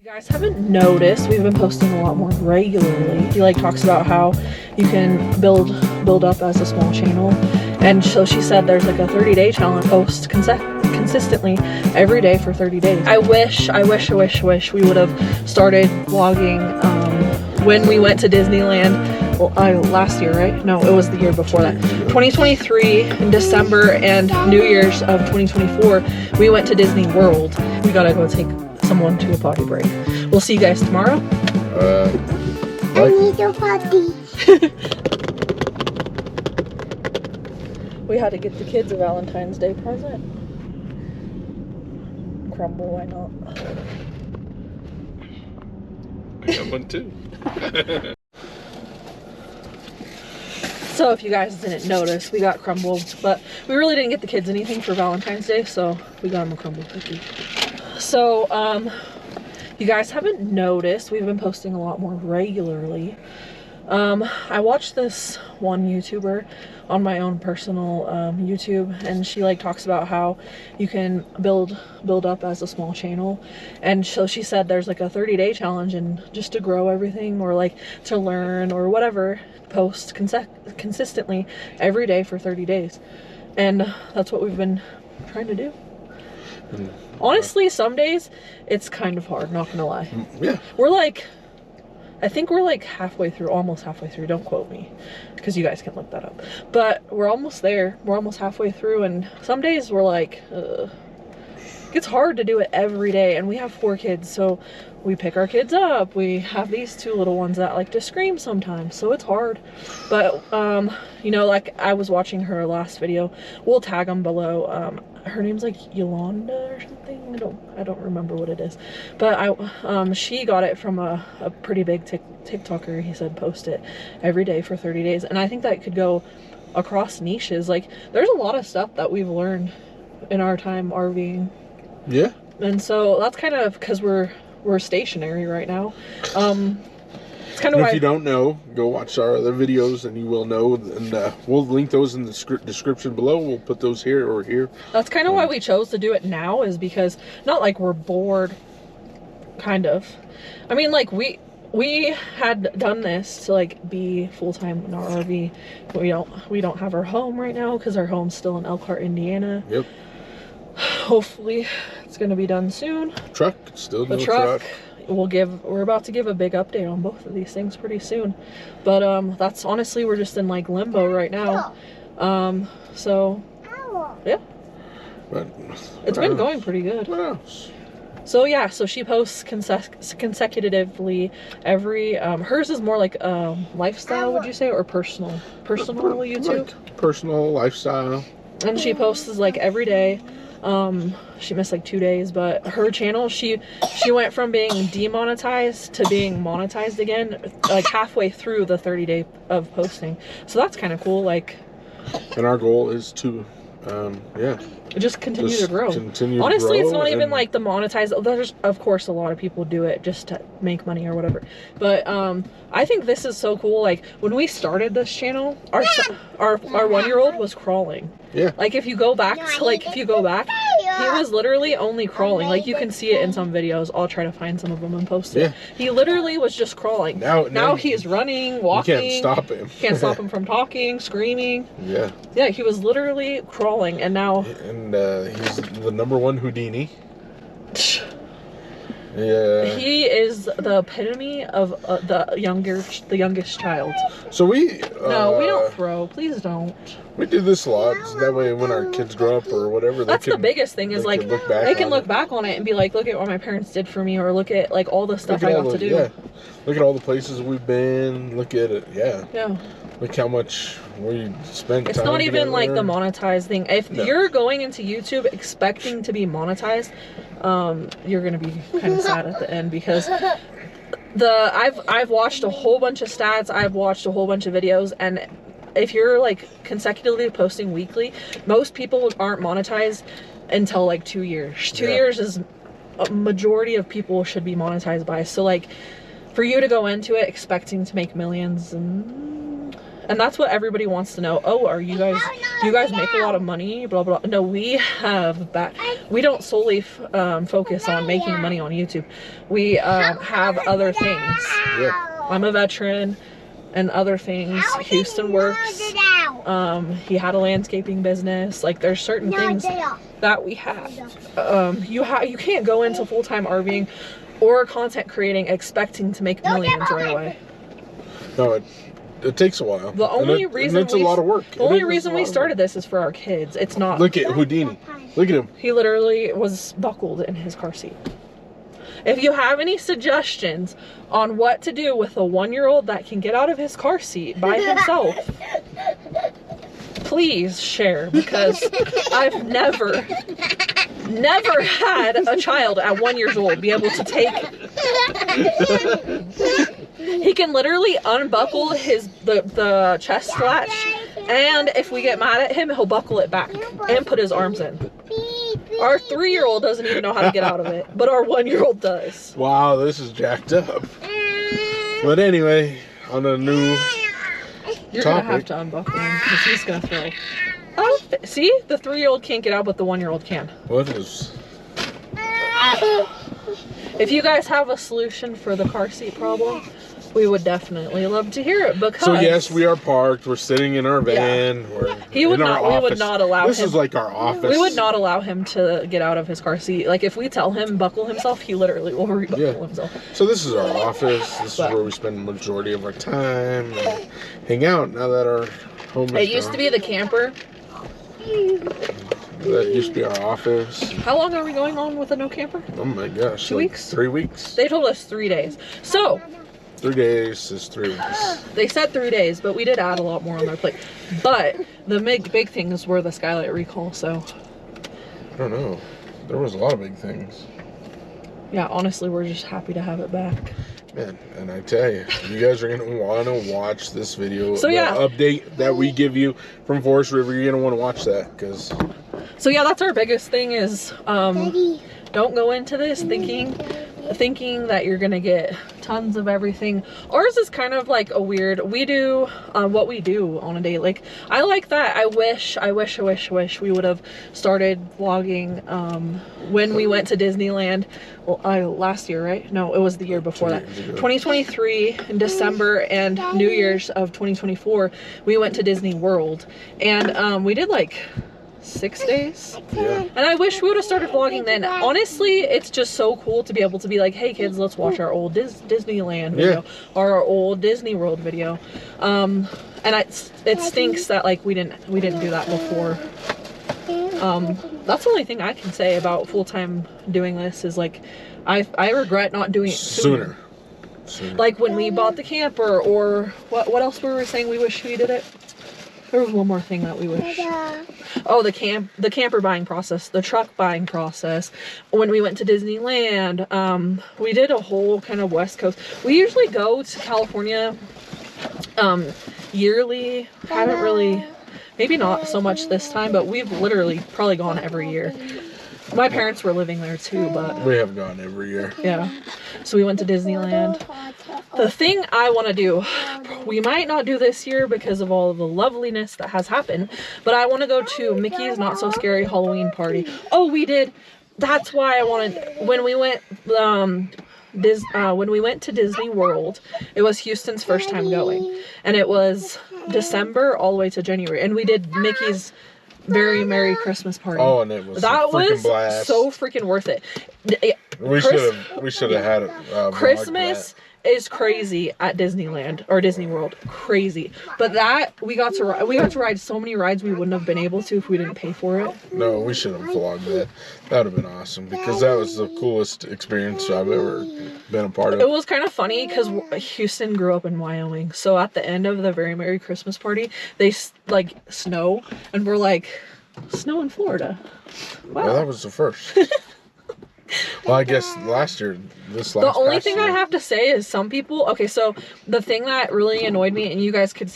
You guys haven't noticed, we've been posting a lot more regularly. He like talks about how you can build up as a small channel, and so she said there's like a 30-day challenge, post consistently every day for 30 days. I wish we would have started vlogging when we went to Disneyland. Well, last year, right? No, it was the year before that. 2023 in December and New Year's of 2024, we went to Disney World. We gotta go take someone to a potty break. We'll see you guys tomorrow. I need a potty. We had to get the kids a Valentine's Day present. Crumble, why not? I got one too. So if you guys didn't notice, we got Crumble, but we really didn't get the kids anything for Valentine's Day, so we got them a Crumble cookie. So, you guys haven't noticed, we've been posting a lot more regularly. I watched this one YouTuber on my own personal YouTube, and she like talks about how you can build up as a small channel, and so she said there's like a 30-day challenge, and just to grow everything or like to learn or whatever, post consistently every day for 30 days, and that's what we've been trying to do. Honestly, some days it's kind of hard, not gonna lie. Yeah, we're like, I think we're like halfway through, almost halfway through. Don't quote me, because you guys can look that up. But we're almost there. We're almost halfway through, and some days we're like, it's hard to do it every day. And we have 4 kids, so we pick our kids up. We have these 2 little ones that like to scream sometimes, so it's hard. But you know, like I was watching her last video. We'll tag them below. Her name's like Yolanda or something. I don't remember what it is, but she got it from a pretty big TikToker. He said post it every day for 30 days, and I think that could go across niches. Like there's a lot of stuff that we've learned in our time RVing. Yeah. And so that's kind of because we're stationary right now. It's kind of why, if you don't know, go watch our other videos and you will know, and we'll link those in the description below. We'll put those here or here. That's kind of why we chose to do it now, is because not like we're bored, kind of. I mean, like we had done this to like be full-time in our RV. We don't have our home right now because our home's still in Elkhart, Indiana. Yep. Hopefully it's gonna be done soon. Truck, still no the truck. We're about to give a big update on both of these things pretty soon, but that's honestly, we're just in like limbo right now. So yeah, but it's been going pretty good. What else? So yeah, so she posts consecutively every hers is more like lifestyle, would you say, or personal YouTube? Like personal lifestyle. And she posts like every day. She missed like 2 days, but her channel, she went from being demonetized to being monetized again, like halfway through the 30-day of posting. So that's kind of cool. Like, and our goal is to just continue to grow. Honestly, it's not even like the monetize. There's of course a lot of people do it just to make money or whatever, but I think this is so cool. Like when we started this channel, our 1-year-old was crawling. Yeah. Like if you go back, he was literally only crawling. Like you can see it in some videos. I'll try to find some of them and post it. Yeah. He literally was just crawling. Now he's running, walking. You can't stop him. Can't stop him from talking, screaming. Yeah. Yeah, he was literally crawling, and now. And he's the #1 Houdini. Yeah. He is the epitome of the youngest child. So we. No, we don't throw. Please don't. We do this a lot. So that way, when our kids grow up or whatever, that's the biggest thing. Is like they can look back on it and be like, look at what my parents did for me, or look at like all the stuff I got to do. Yeah. Look at all the places we've been. Look at it. Yeah. Yeah. Look how much we spent. It's not even like the monetized thing. If you're going into YouTube expecting to be monetized, you're gonna be kind of sad at the end, because I've watched a whole bunch of stats. I've watched a whole bunch of videos, and if you're like consecutively posting weekly, most people aren't monetized until like 2 years. 2 years is a majority of people should be monetized by. So like for you to go into it expecting to make millions, and And that's what everybody wants to know. Oh, do you guys make a lot of money? Blah, blah. No, we have we don't solely focus on making money on YouTube. We have other things. Yeah. I'm a veteran and other things. Houston works. He had a landscaping business. Like, there's certain things that we have. You can't go into full-time RVing or content creating expecting to make millions right away. No, it takes a while. The only reason it's a lot of work. The only reason we started this is for our kids. It's not. Look at Houdini. Look at him. He literally was buckled in his car seat. If you have any suggestions on what to do with a 1-year-old that can get out of his car seat by himself, please share, because I've never had a child at 1 year old be able to take. He can literally unbuckle the chest latch, and if we get mad at him, he'll buckle it back and put his arms in. Our 3-year-old doesn't even know how to get out of it, but our 1-year-old does. Wow, this is jacked up. But anyway, on a new You're topic. gonna have to unbuckle him because he's gonna throw. Oh, see, the 3-year-old can't get out, but the 1-year-old can. What is? If you guys have a solution for the car seat problem, we would definitely love to hear it. Because So yes, we are parked. We're sitting in our van. Yeah. We're we would not allow This him. is like our office. We would not allow him to get out of his car seat. Like, if we tell him buckle himself, he literally will rebuckle himself. So this is our office. This is where we spend the majority of our time and hang out. Now that our home is It used to be the camper. That used to be our office. How long are we going on with a no camper? Oh my gosh. 2 weeks? 3 weeks. They told us 3 days. So 3 days is 3 weeks. they said 3 days, but we did add a lot more on their plate. But the big things were the skylight recall. So I don't know. There was a lot of big things. yeah, honestly, we're just happy to have it back. Man, and I tell you, you guys are going to want to watch this video. So, the yeah. update that we give you from Forest River. You're going to want to watch that because... So yeah, that's our biggest thing is don't go into this thinking that you're gonna get tons of everything. Ours is kind of like a weird, we do what we do on a day. Like, I like that. I wish we would have started vlogging when we went to Disneyland. Well, last year, right? No, it was the year before that. 2023 in December and New Year's of 2024, we went to Disney World, and we did like 6 days. Yeah. And I wish we would have started vlogging then. Honestly, it's just so cool to be able to be like, hey kids, let's watch our old Disneyland video or our old Disney World video. And it stinks that like we didn't do that before. That's the only thing I can say about full-time doing this is like I regret not doing it sooner. Like when we bought the camper, or what else were we saying we wish we did it? There was one more thing that we wish. Oh, the camper buying process, the truck buying process. When we went to Disneyland, we did a whole kind of West Coast. We usually go to California yearly. Haven't really, maybe not so much this time, but we've literally probably gone every year. My parents were living there too, but we have gone every year. Yeah. So we went to Disneyland. The thing I want to do, we might not do this year because of all of the loveliness that has happened, but I want to go to Mickey's Not So Scary Halloween Party. Oh, we did. That's why I wanted, when we went to Disney World, it was Houston's first time going, and it was December all the way to January, and we did Mickey's Very Merry Christmas Party. Oh, and it was that was blast. So freaking worth it. We should have had it. Christmas is crazy at Disneyland or Disney World, crazy. But that we got to ride so many rides we wouldn't have been able to if we didn't pay for it. No, we should have vlogged that. That would have been awesome because that was the coolest experience I've ever been a part of. It was kind of funny because Houston grew up in Wyoming, so at the end of the Very Merry Christmas Party, they like snow, and we're like, snow in Florida. Wow. Well, that was the first. Well, I guess The only thing I have to say is some people, okay, so the thing that really annoyed me, and you guys could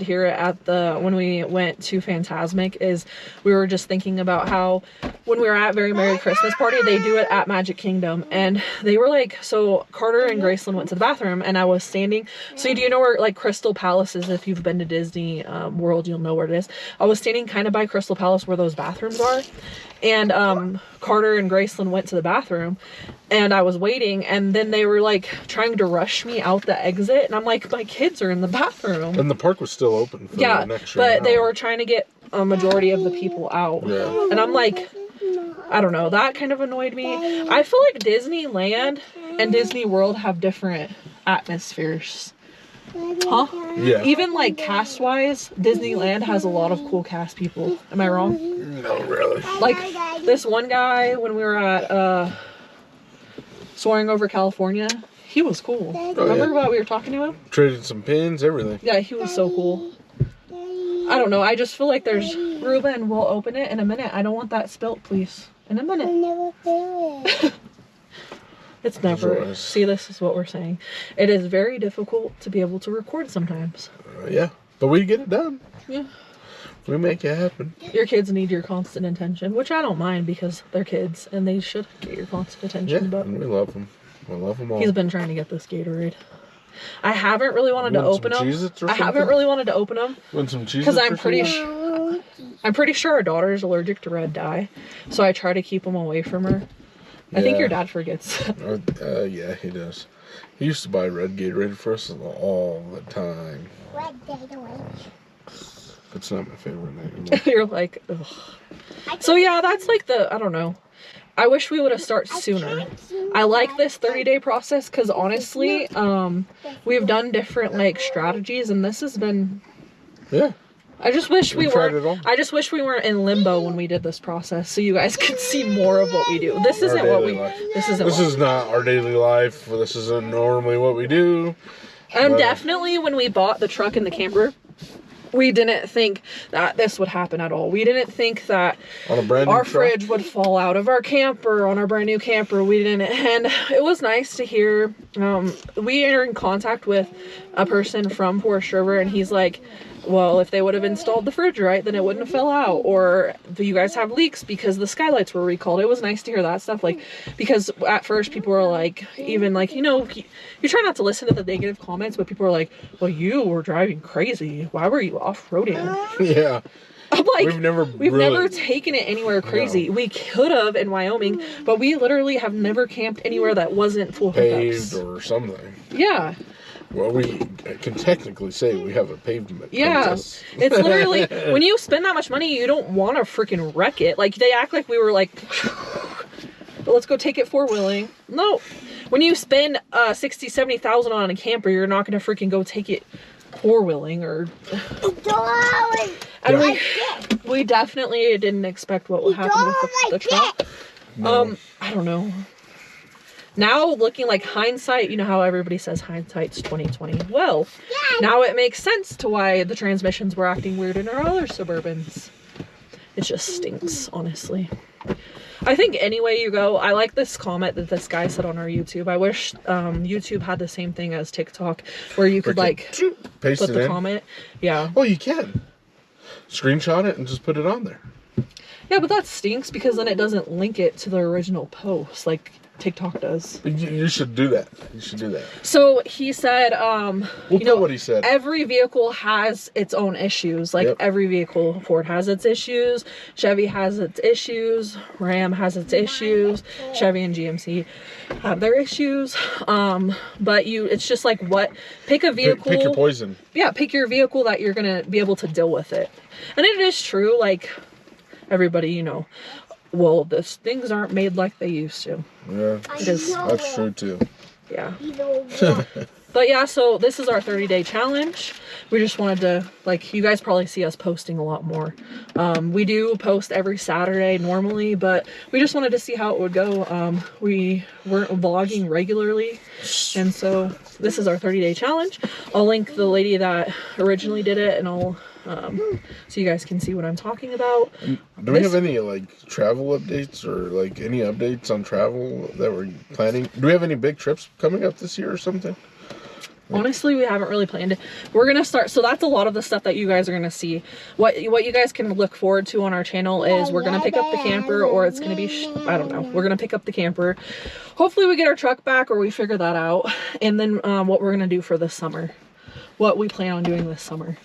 hear it at when we went to Fantasmic, is we were just thinking about how when we were at Very Merry Christmas Party, they do it at Magic Kingdom, and they were like, so Carter and Graceland went to the bathroom, and I was standing, so do you know where like Crystal Palace is? If you've been to Disney World, you'll know where it is. I was standing kind of by Crystal Palace where those bathrooms are, and Carter and Graceland went to the bathroom, and I was waiting, and then they were like trying to rush me out the exit, and I'm like, my kids are in the bathroom. And the park was still open for an extra hour. They were trying to get a majority of the people out. Yeah. And I'm like, I don't know, that kind of annoyed me. I feel like Disneyland and Disney World have different atmospheres. Huh? Yeah. Even like cast-wise, Disneyland has a lot of cool cast people. Am I wrong? No, really. Like this one guy when we were at Soaring Over California, he was cool. Remember what we were talking to him? Traded some pins, everything. Yeah, he was so cool. I don't know, I just feel like there's... Ruben, we'll open it in a minute. I don't want that spilt, please. In a minute. It's never... See, this is what we're saying. It is very difficult to be able to record sometimes. Yeah, but we get it done. Yeah. We make it happen. Your kids need your constant attention, which I don't mind because they're kids and they should get your constant attention. Yeah, but and we love them. We love them all. He's been trying to get this Gatorade. I haven't really wanted to open them. I haven't really wanted to open them Want some cheese? because I'm pretty sure our daughter is allergic to red dye, so I try to keep them away from her. I think your dad forgets. Yeah, he does. He used to buy red Gatorade for us all the time. Red Gatorade. It's not my favorite anymore. You're like, ugh. So yeah, that's like I don't know. I wish we would have started sooner. I like this 30-day process because honestly, we've done different like strategies, and this has been. Yeah. I just wish we tried it all. I just wish we weren't in limbo when we did this process, so you guys could see more of what we do. This isn't what we. This is not our daily life. This isn't normally what we do. Definitely when we bought the truck and the camper, we didn't think that this would happen at all. We didn't think that our fridge would fall out of our camper on our brand new camper. We didn't, and it was nice to hear. We are in contact with a person from Forest River, and he's like, well, if they would have installed the fridge right, then it wouldn't have fell out. Or do you guys have leaks because the skylights were recalled? It was nice to hear that stuff. Like, because at first people were like, even like, you know, you try not to listen to the negative comments, but people were like, well, you were driving crazy. Why were you off-roading? Yeah. I'm like, we've never taken it anywhere crazy. No. We could have in Wyoming, but we literally have never camped anywhere that wasn't full paved hookups. Or something. Yeah. Well, we can technically say we have a pavement. Yeah, contest. It's literally, when you spend that much money, you don't want to freaking wreck it. Like, they act like we were like, let's go take it four-wheeling. No. When you spend $60,000-$70,000 on a camper, you're not going to freaking go take it four-wheeling or... And we definitely didn't expect what would happen with the truck. No. I don't know. Now, looking like hindsight, you know how everybody says hindsight's 20/20. Well, now it makes sense to why the transmissions were acting weird in our other Suburbans. It just stinks, honestly. I think any way you go, I like this comment that this guy said on our YouTube. I wish YouTube had the same thing as TikTok, where you could like paste put it the in. comment. Yeah. Oh, you can. Screenshot it and just put it on there. Yeah, but that stinks because then it doesn't link it to the original post like TikTok does. You should do that. You should do that. So he said, we'll put what he said. Every vehicle has its own issues. Like every vehicle, Ford has its issues, Chevy has its issues, Ram has its issues, Chevy and GMC have their issues. But it's just like pick a vehicle. Pick your poison. Yeah, pick your vehicle that you're gonna be able to deal with it. And it is true, like everybody, you know, well, things aren't made like they used to. Yeah, that's true too. Yeah. But yeah, so this is our 30-day challenge. We just wanted to, like, you guys probably see us posting a lot more. We do post every Saturday normally, but we just wanted to see how it would go. We weren't vlogging regularly, and so this is our 30-day challenge. I'll link the lady that originally did it, and I'll so you guys can see what I'm talking about. Do we have any like travel updates or like any updates on travel that we're planning? Do we have any big trips coming up this year or something? Honestly, we haven't really planned it. We're gonna start, so that's a lot of the stuff that you guys are gonna see. What you guys can look forward to on our channel is we're gonna pick up the camper, or it's gonna be, I don't know, we're gonna pick up the camper. Hopefully we get our truck back, or we figure that out. And then what we're gonna do for this summer, what we plan on doing this summer.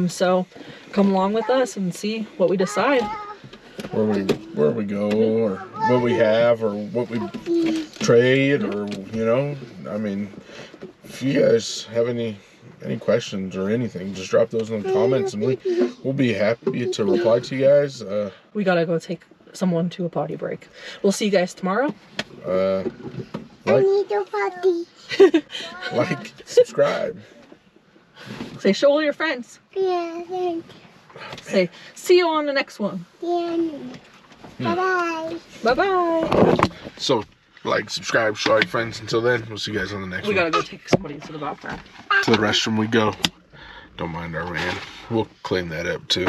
So come along with us and see what we decide. Where we go, or what we have, or what we trade, or you know, I mean, if you guys have any questions or anything, just drop those in the comments, and we'll be happy to reply to you guys. We gotta go take someone to a potty break. We'll see you guys tomorrow. I need a potty. Like, subscribe. Say, show all your friends. Yeah, thanks. Say, see you on the next one. Yeah. Bye-bye. Bye-bye. So, like, subscribe, show all your friends. Until then, we'll see you guys on the next one. We gotta go take somebody to the bathroom. To the restroom we go. Don't mind our van. We'll clean that up too.